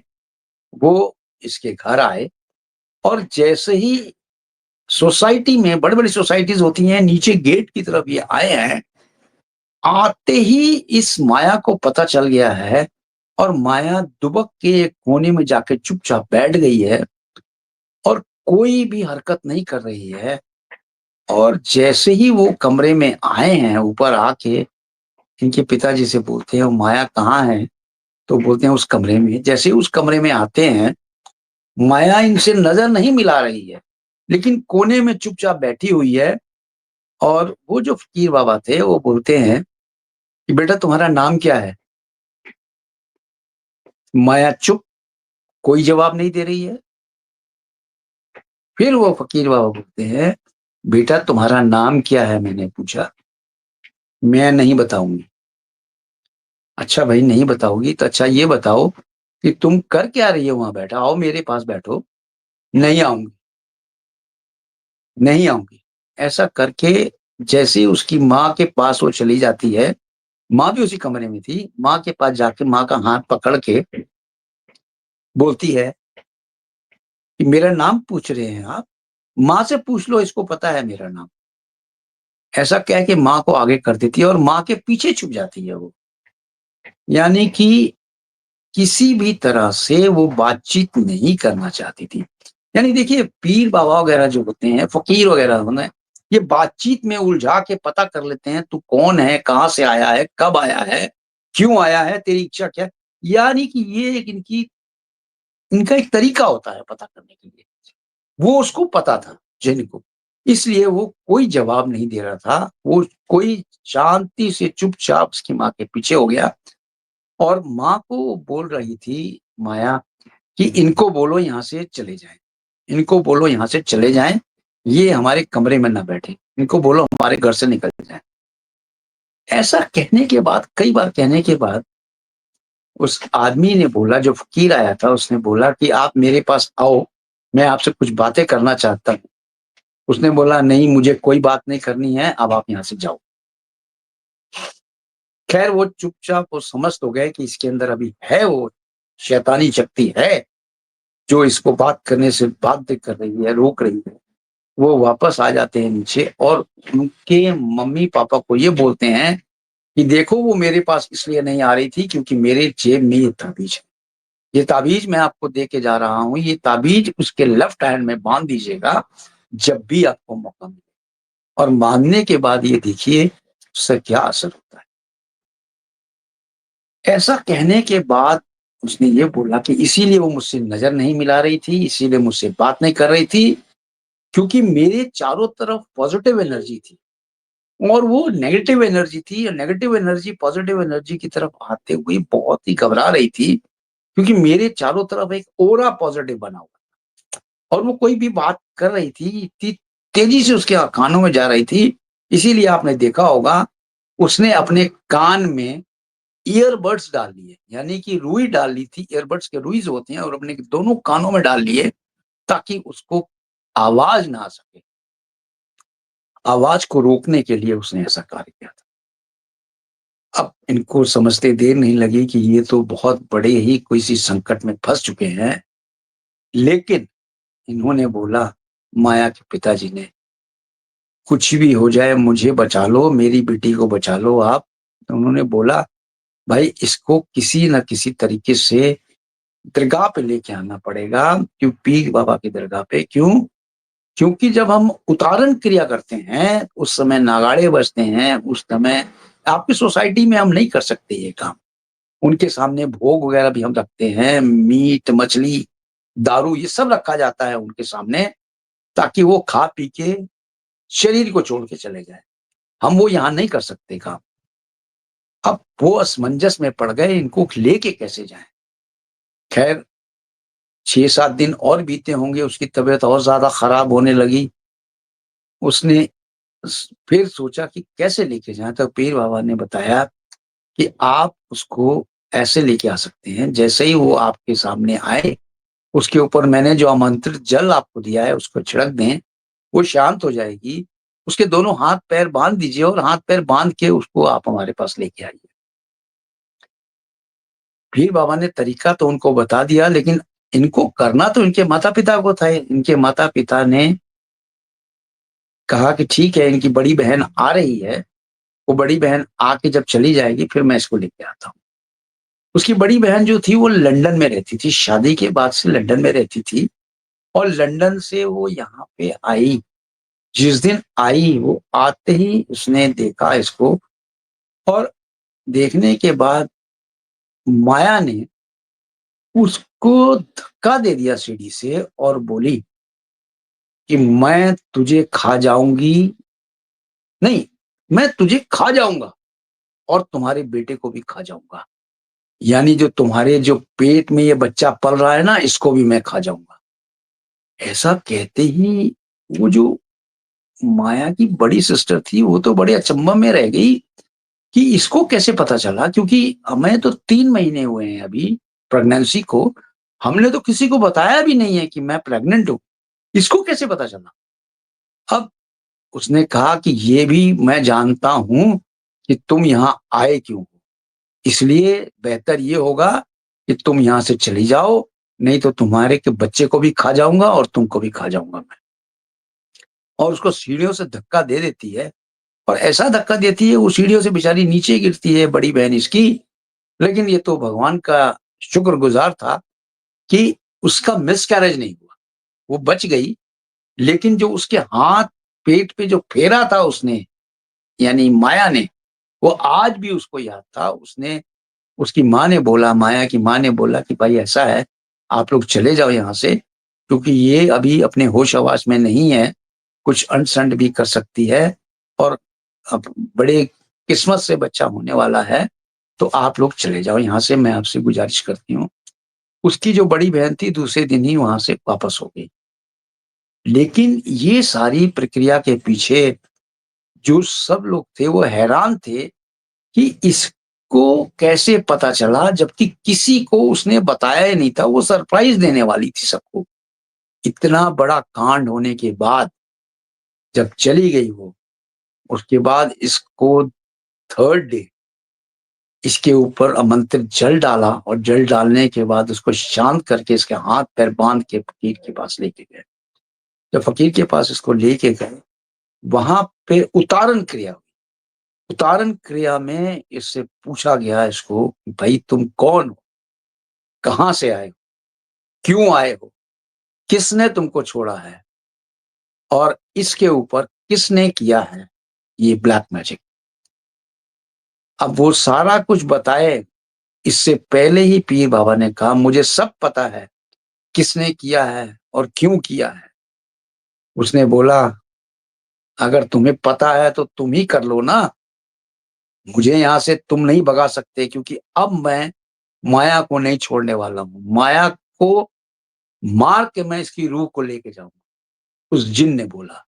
वो इसके घर आए। और जैसे ही सोसाइटी में, बड़ी-बड़ी सोसाइटीज़ होती हैं, नीचे गेट की तरफ ये आए हैं, आते ही इस माया को पता चल गया है, और माया दुबक के एक कोने में जाके चुपचाप बैठ गई है, और कोई भी हरकत नहीं कर रही है। और जैसे ही वो कमरे में आए हैं, ऊपर आके इनके पिताजी से बोलते हैं, माया कहाँ है? तो बोलते हैं उस कमरे में। जैसे ही उस कमरे में आते हैं, माया इनसे नज़र नहीं मिला रही है, लेकिन कोने में चुपचाप बैठी हुई है। और वो जो फ़कीर बाबा थे, वो बोलते हैं कि बेटा तुम्हारा नाम क्या है? माया चुप, कोई जवाब नहीं दे रही है। फिर वो फ़कीर बाबा बोलते हैं, बेटा तुम्हारा नाम क्या है? मैंने पूछा। मैं नहीं बताऊँगी। अच्छा भाई नहीं बताओगी, तो अच्छा ये बताओ कि तुम कर क्या रही हो वहाँ बैठा? आओ मेरे पास बैठो। नहीं आऊँगी, नहीं आऊँगी। ऐसा करके जैसे ही उसकी माँ के पास वो चली जाती है, माँ भी उसी कमरे में थी, माँ के पास जाके माँ का हाथ पकड़ के बोलती है कि मेरा नाम पूछ रहे हैं आप? माँ से पूछ लो, इसको पता है मेरा नाम। ऐसा कह के माँ को आगे कर देती है, और माँ के पीछे छुप जाती है वो। यानी कि किसी भी तरह से वो बातचीत नहीं करना चाहती थी। यानी देखिए, पीर बाबा वगैरह जो होते हैं, फ़कीर वगैरह होना है, ये बातचीत में उलझा के पता कर लेते हैं, तू कौन है, कहाँ से आया है, कब आया है, क्यों आया है, तेरी इच्छा क्या है? यानी कि ये एक इनका एक तरीका होता है पता करने के लिए। वो उसको पता था, जिन को। इसलिए वो कोई जवाब नहीं दे रहा था। वो कोई शांति से चुपचाप उसकी माँ के पीछे हो गया और माँ को वो बोल रही थी माया कि इनको बोलो यहाँ से चले जाएँ। इनको बोलो यहाँ से चले जाएँ, ये हमारे कमरे में ना बैठें। इनको बोलो हमारे घर से निकल जाएँ। ऐसा कहने के बाद, कई बार कहने के बाद उस आदमी ने बोला, जो फ़कीर आया था, उसने बोला कि आप मेरे पास आओ, मैं आपसे कुछ बातें करना चाहता हूँ। उसने बोला, नहीं मुझे कोई बात नहीं करनी है, अब आप यहाँ से जाओ। ख़ैर वो चुपचाप वो समझ तो गए कि इसके अंदर अभी है वो शैतानी शक्ति है, जो इसको बात करने से बाध्य कर रही है, रोक रही है। वो वापस आ जाते हैं नीचे और उनके मम्मी-पापा को ये बोलते हैं कि देखो वो मेरे पास इसलिए नहीं आ रही थी क्योंकि मेरे जेब में ये ताबीज़ है। ये ताबीज़ मैं आपको दे के जा रहा हूँ, ये ताबीज़ उसके लेफ्ट हैंड में बाँध दीजिएगा, जब भी आपको मौका मिले और बाँधने के बाद ये देखिए उससे क्या असर होता है। ऐसा कहने के बाद उसने ये बोला कि इसीलिए वो मुझसे नज़र नहीं मिला रही थी, इसीलिए मुझसे बात नहीं कर रही थी, क्योंकि मेरे चारों तरफ पॉज़िटिव एनर्जी थी और वो नेगेटिव एनर्जी थी और नेगेटिव एनर्जी पॉज़िटिव एनर्जी की तरफ आते हुए बहुत ही घबरा रही थी, क्योंकि मेरे चारों तरफ एक ऑरा पॉज़िटिव बना हुआ और वो कोई भी बात कर रही थी, इतनी तेज़ी से उसके कानों में जा रही थी, इसीलिए आपने देखा होगा, उसने अपने कान में ईयरबड्स डाल लिए, यानी कि रुई डाल ली थी, ईयरबड्स के रुईज़ होते हैं और अपने दोनों कानों में डाल लिए ताकि उसको आवाज़ ना आ सके। आवाज़ को रोकने के लिए उसने ऐसा कार्य किया था। अब इनको समझते देर नहीं लगी कि ये तो बहुत बड़े ही किसी संकट में फँस चुके हैं, लेकिन इन्होंने बोला, माया के पिताजी ने, "कुछ भी हो जाए मुझे बचा लो, मेरी बेटी को बचा लो आप।" तो उन्होंने बोला, "भाई इसको किसी न किसी तरीके से दरगाह पे लेके आना पड़ेगा, क्यों पीर बाबा की दरगाह पे, क्यों? क्योंकि जब हम उतारण क्रिया करते हैं, उस समय नगाड़े बजते हैं, उस समय आपकी सोसाइटी में हम नहीं कर सकते ये काम। उनके सामने भोग वगैरह भी हम रखते हैं, मीट, मछली, दारू ये सब रखा जाता है उनके सामने ताकि वो खा पी के शरीर को छोड़ के चले जाएँ। हम वो यहाँ नहीं कर सकते काम। अब वो असमंजस में पड़ गए, इनको लेके कैसे जाएँ? खैर 6-7 दिन और बीते होंगे, उसकी तबीयत और ज़्यादा खराब होने लगी। उसने फिर सोचा कि कैसे लेके जाएँ? तो पीर बाबा ने बताया कि आप उसको ऐसे लेके आ सकते हैं, जैसे ही वो आपके सामने आए, उसके ऊपर मैंने जो आमंत्रित जल आपको दिया है, उसको छिड़क दें, वो शांत हो जाएगी। उसके दोनों हाथ-पैर बाँध दीजिए और हाथ-पैर बाँध के उसको आप हमारे पास लेके आइए। पीर बाबा ने तरीका तो उनको बता दिया, लेकिन इनको करना तो इनके माता-पिता को था। इनके माता-पिता ने कहा कि ठीक है, इनकी बड़ी बहन आ रही है, वो बड़ी बहन आके जब चली जाएगी, फिर मैं इसको लेके आता हूँ। उसकी बड़ी बहन जो थी वो लंदन में रहती थी, शादी के बाद से लंदन में रहती थी और लंदन से वो यहाँ पे आई। जिस दिन आई वो आते ही उसने देखा इसको और देखने के बाद माया ने उसको धक्का दे दिया सीढ़ी से और बोली कि मैं तुझे खा जाऊँगी, नहीं, मैं तुझे खा जाऊँगा और तुम्हारे बेटे को भी खा जाऊँगा। यानी जो तुम्हारे जो पेट में ये बच्चा पल रहा है ना, इसको भी मैं खा जाऊँगा। ऐसा कहते ही वो जो माया की बड़ी सिस्टर थी, वो तो बड़े अचंभा में रह गई कि इसको कैसे पता चला, क्योंकि हमें तो 3 महीने हुए हैं अभी प्रेग्नेंसी को। हमने तो किसी को बताया भी नहीं है कि मैं प्रेग्नेंट हूँ। इसको कैसे पता चला? अब उसने कहा कि ये भी मैं जानता हूँ कि तुम यहाँ आए क्यों हो। इसलिए बेहतर ये होगा कि तुम यहाँ से चली जाओ, नहीं तो तुम्हारे के बच्चे को भी खा जाऊँगा और तुमको भी खा जाऊँगा मैं। और उसको सीढ़ियों से धक्का दे देती है और ऐसा धक्का देती है वो सीढ़ियों से बेचारी नीचे गिरती है बड़ी बहन इसकी। लेकिन ये तो भगवान का शुक्रगुज़ार था कि उसका मिसकैरेज नहीं हुआ, वो बच गई। लेकिन जो उसके हाथ पेट पे जो फेरा था उसने, यानी माया ने, वो आज भी उसको याद था। उसने उसकी माँ ने बोला, माया की माँ ने बोला कि भाई ऐसा है, आप लोग चले जाओ यहाँ से क्योंकि ये अभी अपने होश-हवास में नहीं है कुछ अनसंड भी कर सकती है और अब बड़े किस्मत से बच्चा होने वाला है, तो आप लोग चले जाओ यहाँ से, मैं आपसे गुज़ारिश करती हूँ। उसकी जो बड़ी बहन थी दूसरे दिन ही वहाँ से वापस हो गई। लेकिन ये सारी प्रक्रिया के पीछे जो सब लोग थे वो हैरान थे कि इसको कैसे पता चला, जबकि किसी को उसने बताया ही नहीं था, वो सरप्राइज़ देने वाली थी सबको। इतना बड़ा कांड होने के बाद जब चली गई वो, उसके बाद इसको थर्ड डे इसके ऊपर आमंत्रित जल डाला और जल डालने के बाद उसको शांत करके इसके हाथ-पैर बाँध के फ़कीर के पास लेके गए। जब फ़कीर के पास इसको लेके गए, वहाँ पे उतारन क्रिया हुई। उतारन क्रिया में इससे पूछा गया इसको, "भई तुम कौन हो? कहाँ से आए हो? क्यों आए हो? किसने तुमको छोड़ा है? और इसके ऊपर किसने किया है ये ब्लैक मैजिक?" अब वो सारा कुछ बताए, इससे पहले ही पीर बाबा ने कहा, "मुझे सब पता है, किसने किया है और क्यों किया है।" उसने बोला, "अगर तुम्हें पता है तो तुम ही कर लो ना, मुझे यहाँ से तुम नहीं भगा सकते क्योंकि अब मैं माया को नहीं छोड़ने वाला हूँ। माया को मार के मैं इसकी रूह को लेके जाऊँगा।" उस जिन ने बोला।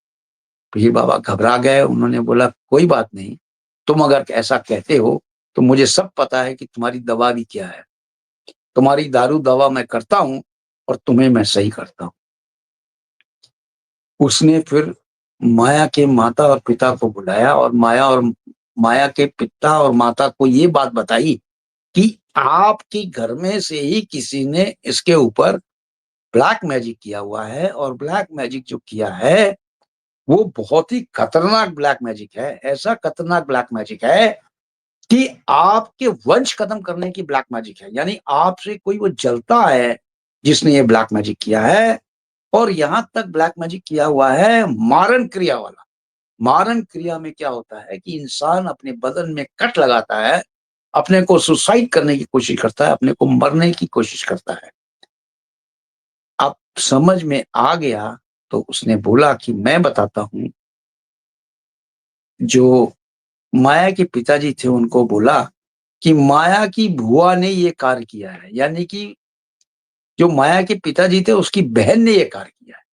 पीर बाबा घबरा गए, उन्होंने बोला, "कोई बात नहीं, तुम अगर ऐसा कहते हो, तो मुझे सब पता है कि तुम्हारी दवा भी क्या है। तुम्हारी दारू-दवा मैं करता हूँ और तुम्हें मैं सही करता हूँ।" उसने फिर माया के माता और पिता को बुलाया और माया के पिता और माता को ये बात बताई कि आपके घर में से ही किसी ने इसके ऊपर ब्लैक मैजिक किया हुआ है और ब्लैक मैजिक जो किया है, वो बहुत ही खतरनाक ब्लैक मैजिक है। ऐसा खतरनाक ब्लैक मैजिक है कि आपके वंश खत्म करने की ब्लैक मैजिक है। यानी आपसे कोई वो जलता है, जिसने ये ब्लैक मैजिक किया है और यहाँ तक ब्लैक मैजिक किया हुआ है मारन क्रिया वाला। मारन क्रिया में क्या होता है कि इंसान अपने बदन में कट लगाता है, अपने को सुसाइड करने की कोशिश करता है, अपने को मरने की कोशिश करता है। अब समझ में आ गया तो उसने बोला कि मैं बताता हूँ, जो माया के पिताजी थे उनको बोला कि माया की बुआ ने ये कार्य किया है, यानी कि जो माया के पिताजी थे उसकी बहन ने ये कार्य किया है।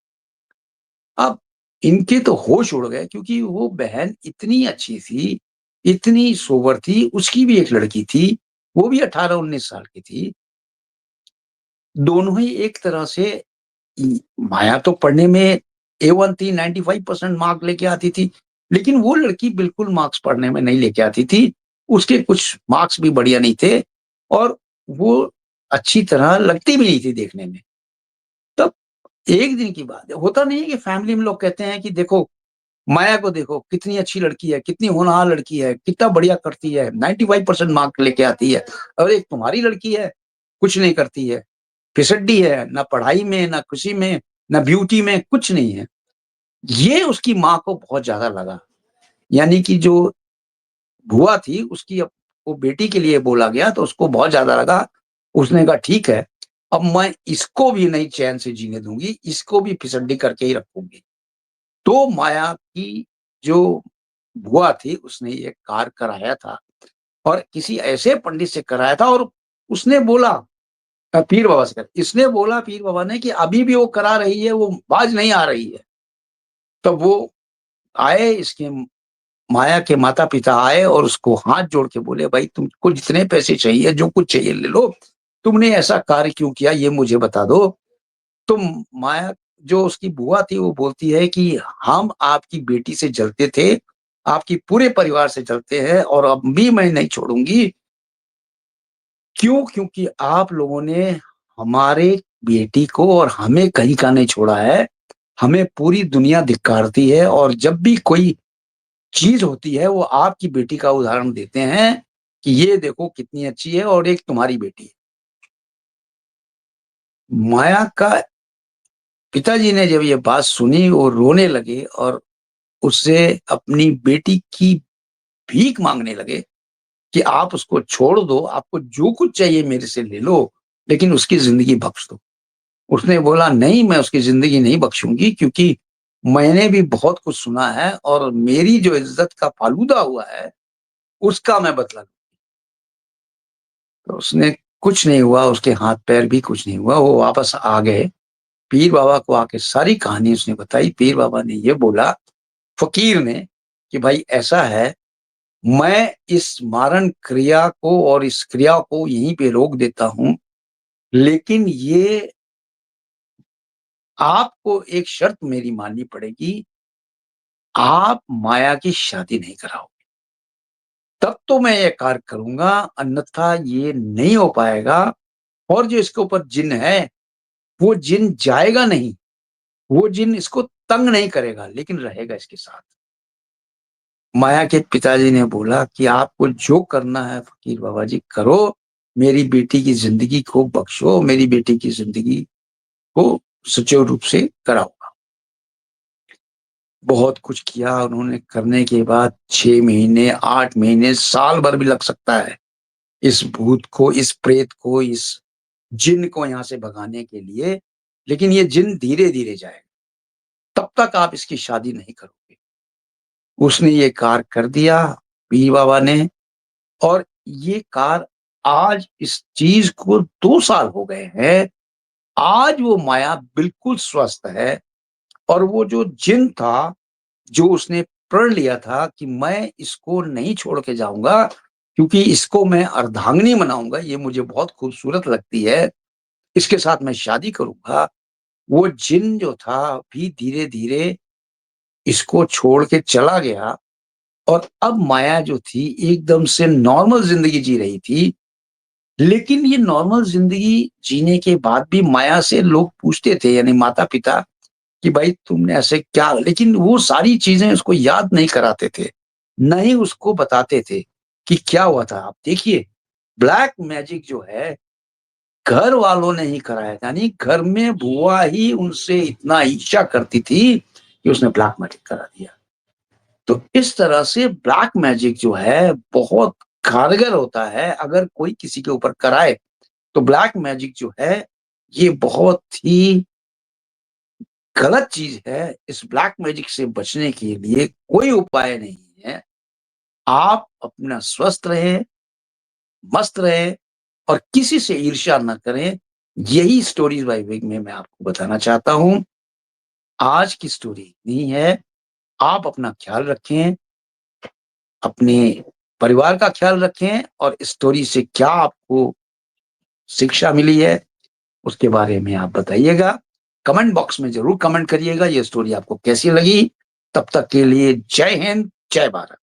अब इनके तो होश उड़ गए क्योंकि वो बहन इतनी अच्छी थी, इतनी सोबर थी, उसकी भी एक लड़की थी, वो भी 18-19 साल की थी। दोनों ही एक तरह से माया तो पढ़ने में A1 थी, 95% मार्क लेके आती थी, लेकिन वो लड़की बिल्कुल मार्क्स पढ़ने में नहीं लेके आती थी। उसके कुछ मार्क्स भी बढ़िया नहीं थे और वो अच्छी तरह लगती भी नहीं थी देखने में। तब एक दिन की बात है, होता नहीं है कि फैमिली में लोग कहते हैं कि देखो माया को देखो, कितनी अच्छी लड़की है, कितनी होनहार लड़की है, कितना बढ़िया करती है, 95% मार्क लेके आती है और एक तुम्हारी लड़की है, कुछ नहीं करती है, फिसड्डी है, ना पढ़ाई में, ना खुशी में, ना ब्यूटी में, कुछ नहीं है। ये उसकी माँ को बहुत ज़्यादा लगा। यानी कि जो बुआ थी उसकी वो बेटी के लिए बोला गया तो उसको बहुत ज़्यादा लगा। उसने कहा ठीक है, अब मैं इसको भी नहीं चैन से जीने दूँगी, इसको भी फिसड्डी करके ही रखूँगी। तो माया की जो बुआ थी उसने ये कार्य कराया था और किसी ऐसे पंडित से कराया था और उसने बोला पीर बाबा से इसने बोला पीर बाबा ने कि अभी भी वो करा रही है, वो बाज नहीं आ रही है। तब वो आए इसके माया के माता-पिता आए और उसको हाथ जोड़ के बोले, "भाई तुमको जितने पैसे चाहिए, जो कुछ चाहिए ले लो। तुमने ऐसा कार्य क्यों किया ये मुझे बता दो।" तो माया जो उसकी बुआ थी वो बोलती है कि हम आपकी बेटी से जलते थे, आपकी पूरे परिवार से जलते हैं और अब भी मैं नहीं छोड़ूँगी। क्यों? क्योंकि आप लोगों ने हमारे बेटी को और हमें कहीं का नहीं छोड़ा है। हमें पूरी दुनिया धिक्कारती है और जब भी कोई चीज़ होती है वो आपकी बेटी का उदाहरण देते हैं कि ये देखो कितनी अच्छी है और एक तुम्हारी बेटी है। माया का पिताजी ने जब ये बात सुनी वो रोने लगे और उससे अपनी बेटी की भीख माँगने लगे कि आप उसको छोड़ दो, आपको जो कुछ चाहिए मेरे से ले लो, लेकिन उसकी ज़िंदगी बख्श दो। उसने बोला नहीं मैं उसकी ज़िंदगी नहीं बख्शूँगी क्योंकि मैंने भी बहुत कुछ सुना है और मेरी जो इज़्ज़त का फ़ालूदा हुआ है, उसका मैं बदला लूँ। तो उसने कुछ नहीं हुआ, उसके हाथ-पैर भी कुछ नहीं हुआ, वो वापस आ गए। पीर बाबा को आके सारी कहानी उसने बताई। पीर बाबा ने ये बोला, फ़कीर ने, कि भाई ऐसा है, मैं इस मारण क्रिया को और इस क्रिया को यहीं पे रोक देता हूँ, लेकिन ये आपको एक शर्त मेरी माननी पड़ेगी, आप माया की शादी नहीं कराओगे। तब तो मैं ये कार्य करूँगा, अन्यथा ये नहीं हो पाएगा और जो इसके ऊपर जिन है, वो जिन जाएगा नहीं, वो जिन इसको तंग नहीं करेगा, लेकिन रहेगा इसके साथ। माया के पिताजी ने बोला कि आपको जो करना है फ़कीर बाबा जी करो, मेरी बेटी की ज़िंदगी को बख्शो, मेरी बेटी की ज़िंदगी को सुचारू रूप से कराओ। बहुत कुछ किया उन्होंने, करने के बाद 6 महीने, 8 महीने, साल भर भी लग सकता है, इस भूत को, इस प्रेत को, इस जिन्न को यहाँ से भगाने के लिए, लेकिन ये जिन्न धीरे-धीरे जाएगा, तब तक आप इसकी शादी नहीं करोगे। उसने ये कार्य कर दिया, पीर बाबा ने, और ये कार्य आज इस चीज़ को 2 साल हो गए हैं, आज वो माया बिल्कुल स्वस्थ है और वो जो जिन्न था, जो उसने प्रण लिया था कि मैं इसको नहीं छोड़ के जाऊँगा, क्योंकि इसको मैं अर्धांगिनी बनाऊँगा, ये मुझे बहुत खूबसूरत लगती है, इसके साथ मैं शादी करूँगा। वो जिन्न जो था अभी धीरे-धीरे इसको छोड़ के चला गया और अब माया जो थी एकदम से नॉर्मल ज़िंदगी जी रही थी। लेकिन ये नॉर्मल ज़िंदगी जीने के बाद भी माया से लोग पूछते थे, यानी माता-पिता, कि भाई तुमने ऐसे क्या, लेकिन वो सारी चीज़ें उसको याद नहीं कराते थे, ना ही उसको बताते थे कि क्या हुआ था। आप देखिए, ब्लैक मैजिक जो है, घर वालों ने ही कराया था, यानी घर में बुआ ही उनसे इतना ईर्ष्या करती थी कि उसने ब्लैक मैजिक करा दिया। तो इस तरह से ब्लैक मैजिक जो है बहुत कारगर होता है, अगर कोई किसी के ऊपर कराए, तो ब्लैक मैजिक जो है, ये बहुत ही गलत चीज़ है। इस ब्लैक मैजिक से बचने के लिए कोई उपाय नहीं है। आप अपना स्वस्थ रहें, मस्त रहें और किसी से ईर्ष्या ना करें। यही स्टोरीज़ बाय विग में मैं आपको बताना चाहता हूँ। आज की स्टोरी इतनी है। आप अपना ख़्याल रखें, अपने परिवार का ख़्याल रखें और इस स्टोरी से क्या आपको शिक्षा मिली है, उसके बारे में आप बताइएगा। कमेंट बॉक्स में ज़रूर कमेंट करिएगा, ये स्टोरी आपको कैसी लगी। तब तक के लिए जय हिंद, जय भारत।